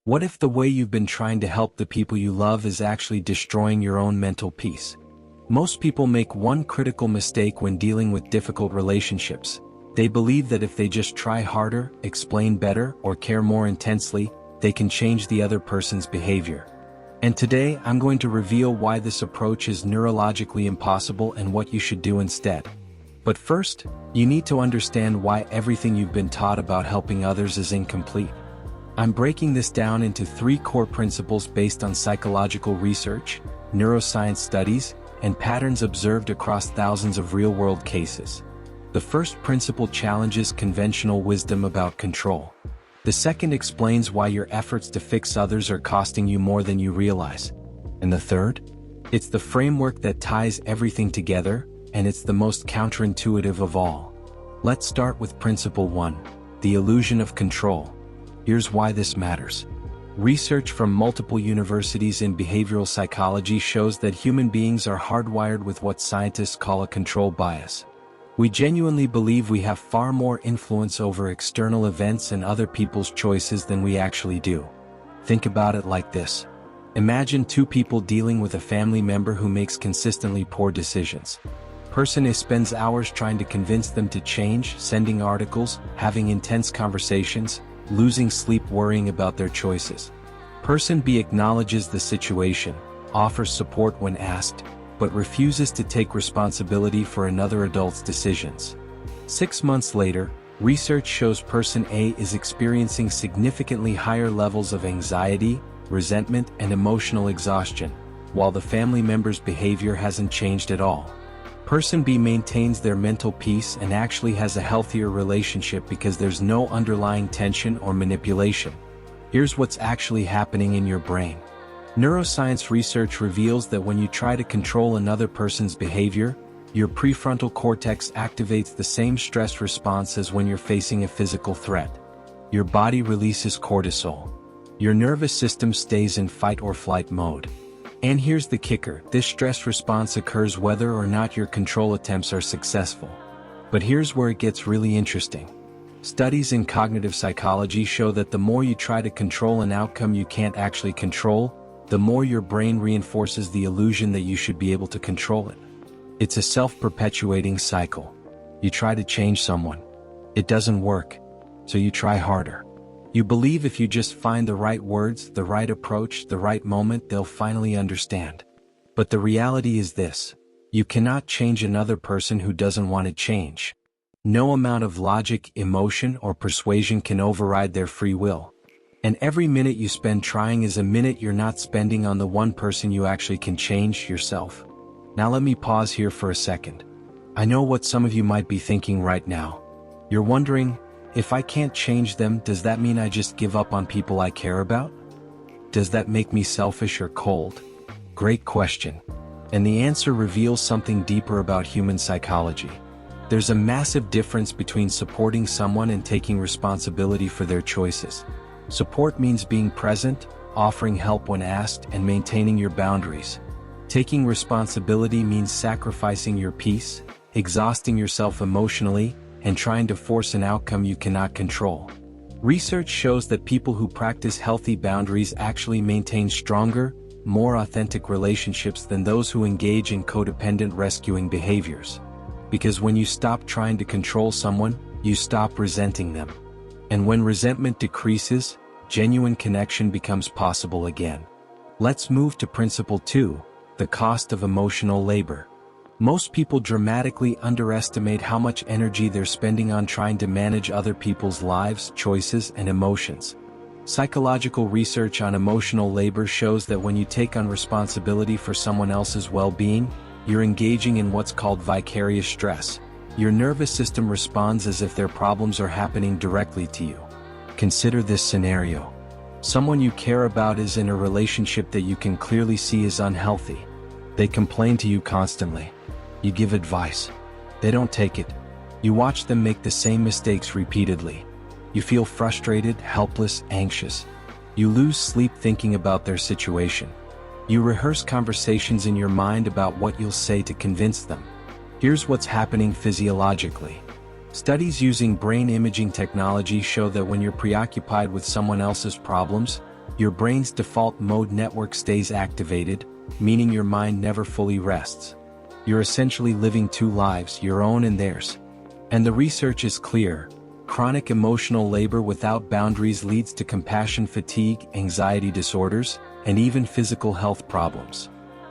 What if the way you've been trying to help the people you love is actually destroying your own mental peace? Most people make one critical mistake when dealing with difficult relationships. They believe that if they just try harder, explain better, or care more intensely, they can change the other person's behavior. And today, I'm going to reveal why this approach is neurologically impossible and what you should do instead. But first, you need to understand why everything you've been taught about helping others is incomplete. I'm breaking this down into 3 core principles based on psychological research, neuroscience studies, and patterns observed across thousands of real-world cases. The first principle challenges conventional wisdom about control. The second explains why your efforts to fix others are costing you more than you realize. And the third? It's the framework that ties everything together, and it's the most counterintuitive of all. Let's start with principle 1, the illusion of control. Here's why this matters. Research from multiple universities in behavioral psychology shows that human beings are hardwired with what scientists call a control bias. We genuinely believe we have far more influence over external events and other people's choices than we actually do. Think about it like this. Imagine 2 people dealing with a family member who makes consistently poor decisions. Person A spends hours trying to convince them to change, sending articles, having intense conversations, losing sleep worrying about their choices. Person B acknowledges the situation, offers support when asked, but refuses to take responsibility for another adult's decisions. 6 months later, research shows person A is experiencing significantly higher levels of anxiety, resentment, and emotional exhaustion, while the family member's behavior hasn't changed at all. Person B maintains their mental peace and actually has a healthier relationship because there's no underlying tension or manipulation. Here's what's actually happening in your brain. Neuroscience research reveals that when you try to control another person's behavior, your prefrontal cortex activates the same stress response as when you're facing a physical threat. Your body releases cortisol. Your nervous system stays in fight or flight mode. And here's the kicker, this stress response occurs whether or not your control attempts are successful. But here's where it gets really interesting. Studies in cognitive psychology show that the more you try to control an outcome you can't actually control, the more your brain reinforces the illusion that you should be able to control it. It's a self-perpetuating cycle. You try to change someone. It doesn't work, so you try harder. You believe if you just find the right words, the right approach, the right moment, they'll finally understand. But the reality is this: you cannot change another person who doesn't want to change. No amount of logic, emotion, or persuasion can override their free will. And every minute you spend trying is a minute you're not spending on the one person you actually can change, yourself. Now let me pause here for a second. I know what some of you might be thinking right now. You're wondering, if I can't change them, does that mean I just give up on people I care about? Does that make me selfish or cold? Great question. And the answer reveals something deeper about human psychology. There's a massive difference between supporting someone and taking responsibility for their choices. Support means being present, offering help when asked, and maintaining your boundaries. Taking responsibility means sacrificing your peace, exhausting yourself emotionally, and trying to force an outcome you cannot control. Research shows that people who practice healthy boundaries actually maintain stronger, more authentic relationships than those who engage in codependent rescuing behaviors. Because when you stop trying to control someone, you stop resenting them. And when resentment decreases, genuine connection becomes possible again. Let's move to principle 2, the cost of emotional labor. Most people dramatically underestimate how much energy they're spending on trying to manage other people's lives, choices, and emotions. Psychological research on emotional labor shows that when you take on responsibility for someone else's well-being, you're engaging in what's called vicarious stress. Your nervous system responds as if their problems are happening directly to you. Consider this scenario. Someone you care about is in a relationship that you can clearly see is unhealthy. They complain to you constantly. You give advice. They don't take it. You watch them make the same mistakes repeatedly. You feel frustrated, helpless, anxious. You lose sleep thinking about their situation. You rehearse conversations in your mind about what you'll say to convince them. Here's what's happening physiologically. Studies using brain imaging technology show that when you're preoccupied with someone else's problems, Your brain's default mode network stays activated, meaning your mind never fully rests. You're essentially living two lives, your own and theirs. And the research is clear. Chronic emotional labor without boundaries leads to compassion fatigue, anxiety disorders, and even physical health problems.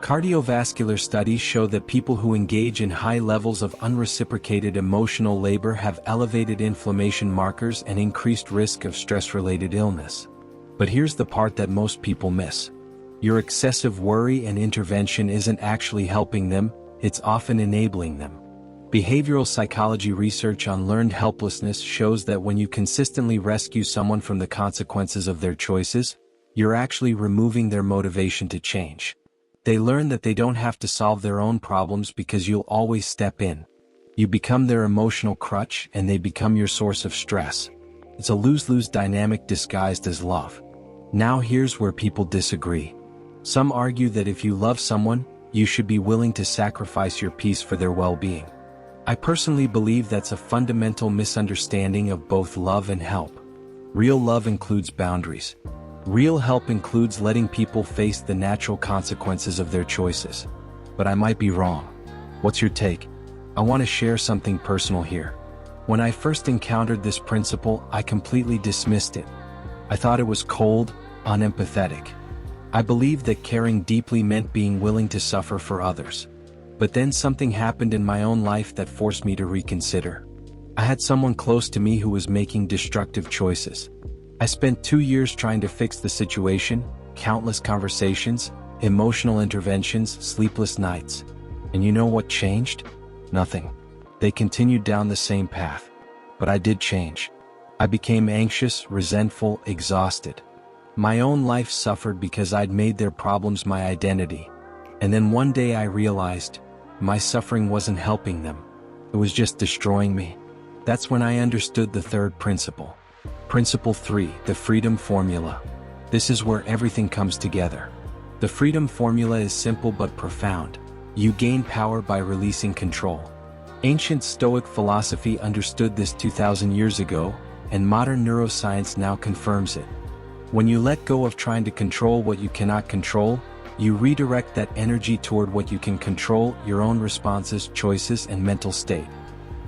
Cardiovascular studies show that people who engage in high levels of unreciprocated emotional labor have elevated inflammation markers and increased risk of stress-related illness. But here's the part that most people miss. Your excessive worry and intervention isn't actually helping them, it's often enabling them. Behavioral psychology research on learned helplessness shows that when you consistently rescue someone from the consequences of their choices, you're actually removing their motivation to change. They learn that they don't have to solve their own problems because you'll always step in. You become their emotional crutch and they become your source of stress. It's a lose-lose dynamic disguised as love. Now here's where people disagree. Some argue that if you love someone, you should be willing to sacrifice your peace for their well-being. I personally believe that's a fundamental misunderstanding of both love and help. Real love includes boundaries. Real help includes letting people face the natural consequences of their choices. But I might be wrong. What's your take? I want to share something personal here. When I first encountered this principle, I completely dismissed it. I thought it was cold, unempathetic. I believed that caring deeply meant being willing to suffer for others. But then something happened in my own life that forced me to reconsider. I had someone close to me who was making destructive choices. I spent 2 years trying to fix the situation, countless conversations, emotional interventions, sleepless nights. And you know what changed? Nothing. They continued down the same path. But I did change. I became anxious, resentful, exhausted. My own life suffered because I'd made their problems my identity. And then one day I realized, my suffering wasn't helping them. It was just destroying me. That's when I understood the third principle. Principle 3, the freedom formula. This is where everything comes together. The freedom formula is simple but profound. You gain power by releasing control. Ancient Stoic philosophy understood this 2,000 years ago, and modern neuroscience now confirms it. When you let go of trying to control what you cannot control, you redirect that energy toward what you can control, your own responses, choices, and mental state.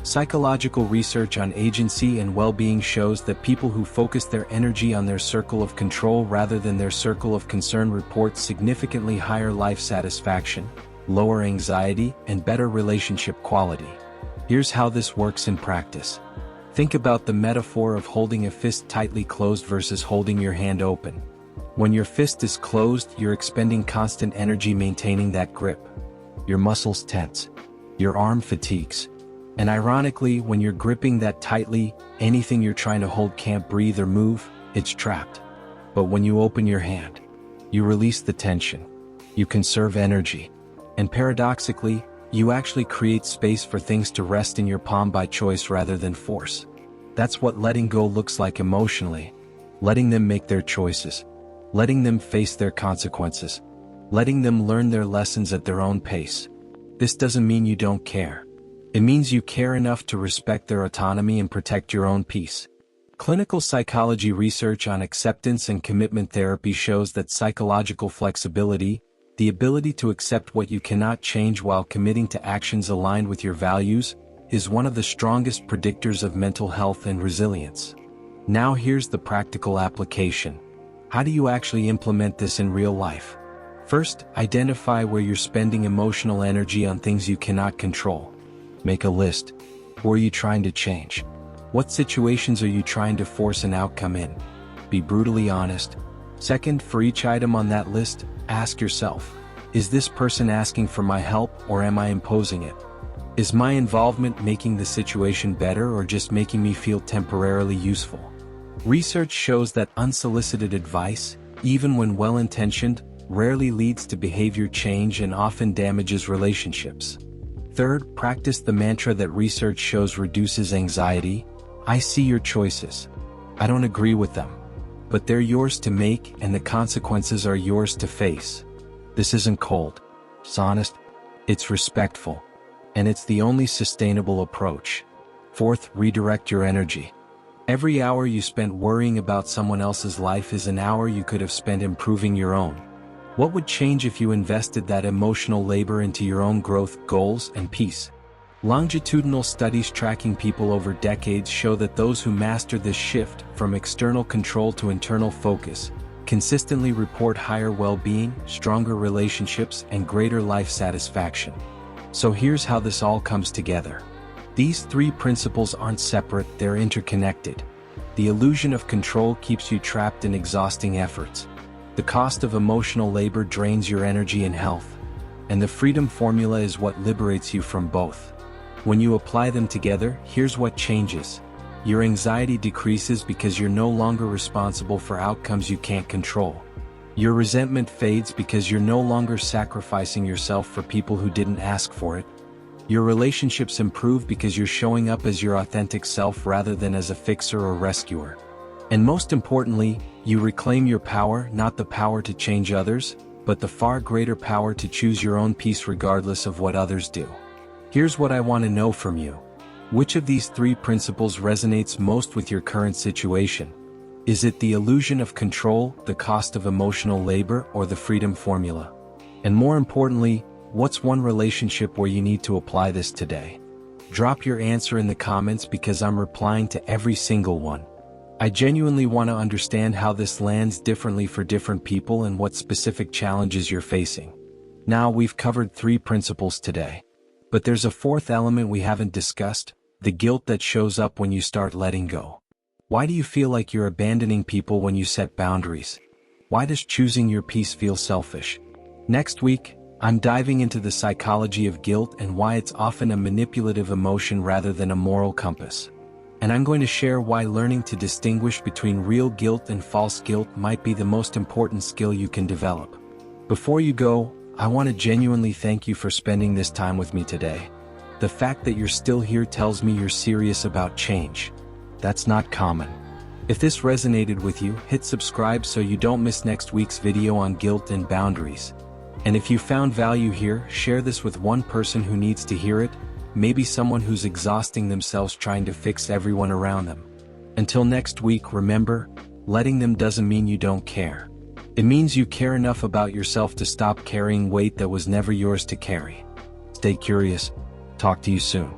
Psychological research on agency and well-being shows that people who focus their energy on their circle of control rather than their circle of concern report significantly higher life satisfaction, lower anxiety, and better relationship quality. Here's how this works in practice. Think about the metaphor of holding a fist tightly closed versus holding your hand open. When your fist is closed, you're expending constant energy maintaining that grip. Your muscles tense. Your arm fatigues. And ironically, when you're gripping that tightly, anything you're trying to hold can't breathe or move, it's trapped. But when you open your hand, you release the tension. You conserve energy. And paradoxically, you actually create space for things to rest in your palm by choice rather than force. That's what letting go looks like emotionally. Letting them make their choices. Letting them face their consequences. Letting them learn their lessons at their own pace. This doesn't mean you don't care. It means you care enough to respect their autonomy and protect your own peace. Clinical psychology research on acceptance and commitment therapy shows that psychological flexibility, the ability to accept what you cannot change while committing to actions aligned with your values, is one of the strongest predictors of mental health and resilience. Now here's the practical application. How do you actually implement this in real life? First, identify where you're spending emotional energy on things you cannot control. Make a list. Who are you trying to change? What situations are you trying to force an outcome in? Be brutally honest. Second, for each item on that list, ask yourself, is this person asking for my help or am I imposing it? Is my involvement making the situation better or just making me feel temporarily useful? Research shows that unsolicited advice, even when well-intentioned, rarely leads to behavior change and often damages relationships. Third, practice the mantra that research shows reduces anxiety. I see your choices. I don't agree with them. But they're yours to make and the consequences are yours to face. This isn't cold. It's honest. It's respectful. And it's the only sustainable approach. Fourth, redirect your energy. Every hour you spent worrying about someone else's life is an hour you could have spent improving your own. What would change if you invested that emotional labor into your own growth, goals, and peace? Longitudinal studies tracking people over decades show that those who master this shift from external control to internal focus consistently report higher well-being, stronger relationships, and greater life satisfaction. So here's how this all comes together. These three principles aren't separate, they're interconnected. The illusion of control keeps you trapped in exhausting efforts. The cost of emotional labor drains your energy and health. And the freedom formula is what liberates you from both. When you apply them together, here's what changes. Your anxiety decreases because you're no longer responsible for outcomes you can't control. Your resentment fades because you're no longer sacrificing yourself for people who didn't ask for it. Your relationships improve because you're showing up as your authentic self rather than as a fixer or rescuer. And most importantly, you reclaim your power, not the power to change others, but the far greater power to choose your own peace regardless of what others do. Here's what I want to know from you. Which of these three principles resonates most with your current situation? Is it the illusion of control, the cost of emotional labor, or the freedom formula? And more importantly, what's one relationship where you need to apply this today? Drop your answer in the comments because I'm replying to every single one. I genuinely want to understand how this lands differently for different people and what specific challenges you're facing. Now, we've covered three principles today. But there's a fourth element we haven't discussed, the guilt that shows up when you start letting go. Why do you feel like you're abandoning people when you set boundaries? Why does choosing your peace feel selfish? Next week, I'm diving into the psychology of guilt and why it's often a manipulative emotion rather than a moral compass. And I'm going to share why learning to distinguish between real guilt and false guilt might be the most important skill you can develop. Before you go, I want to genuinely thank you for spending this time with me today. The fact that you're still here tells me you're serious about change. That's not common. If this resonated with you, hit subscribe so you don't miss next week's video on guilt and boundaries. And if you found value here, share this with one person who needs to hear it, maybe someone who's exhausting themselves trying to fix everyone around them. Until next week, remember, letting them doesn't mean you don't care. It means you care enough about yourself to stop carrying weight that was never yours to carry. Stay curious. Talk to you soon.